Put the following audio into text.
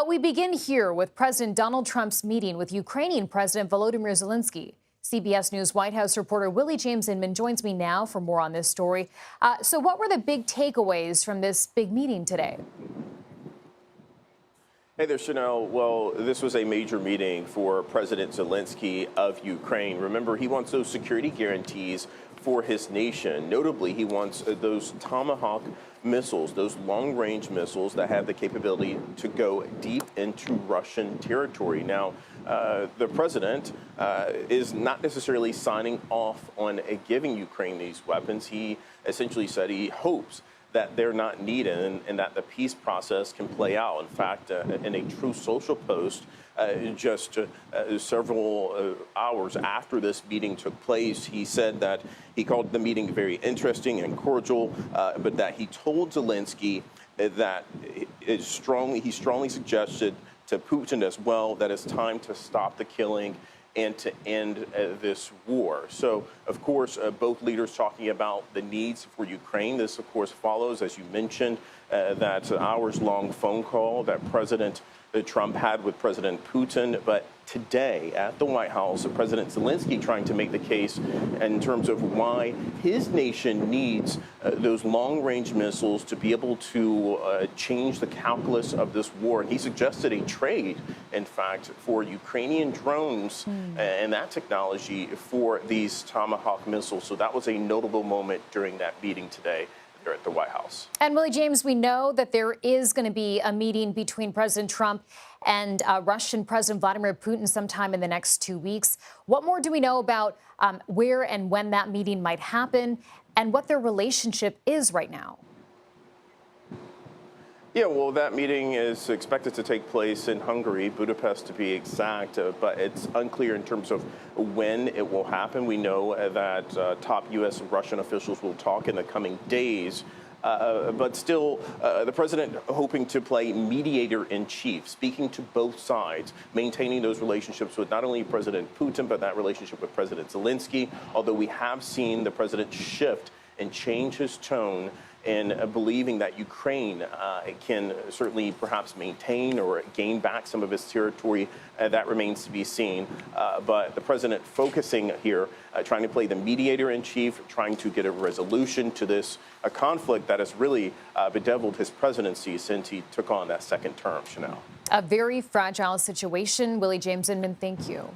But we begin here with President Donald Trump's meeting with Ukrainian President Volodymyr Zelenskyy. CBS News White House reporter Willie Inman joins me now for more on this story. So what were the big takeaways from this big meeting today? Hey there, Chanel. Well, this was a major meeting for President Zelenskyy of Ukraine. Remember, he wants those security guarantees for his nation. Notably, he wants those Tomahawk missiles, those long-range missiles that have the capability to go deep into Russian territory. Now, the president is not necessarily signing off on giving Ukraine these weapons. He essentially said he hopes that they're not needed and that the peace process can play out. In fact, in a True Social post, just several hours after this meeting took place, he said that he called the meeting very interesting and cordial, but that he told Zelenskyy that he strongly suggested to Putin as well that it's time to stop the killing and to end this war. So, of course, both leaders talking about the needs for Ukraine. This, of course, follows, as you mentioned, that hours-long phone call that President Trump had with President Putin. But today at the White House, President Zelenskyy trying to make the case in terms of why his nation needs those long-range missiles to be able to change the calculus of this war. And he suggested a trade, in fact, for Ukrainian drones and that technology for these Tomahawk missiles. So that was a notable moment during that meeting today here at the White House. And Willie James, we know that there is going to be a meeting between President Trump and Russian President Vladimir Putin sometime in the next 2 weeks. What more do we know about where and when that meeting might happen and what their relationship is right now? Yeah, well, that meeting is expected to take place in Hungary, Budapest to be exact, but it's unclear in terms of when it will happen. We know that top U.S. and Russian officials will talk in the coming days, but still the president hoping to play mediator-in-chief, speaking to both sides, maintaining those relationships with not only President Putin, but that relationship with President Zelenskyy, although we have seen the president shift and change his tone in believing that Ukraine can certainly perhaps maintain or gain back some of its territory. That remains to be seen. But the president focusing here, trying to play the mediator-in-chief, trying to get a resolution to this conflict that has really bedeviled his presidency since he took on that second term, Chanel. A very fragile situation. Willie Inman, thank you.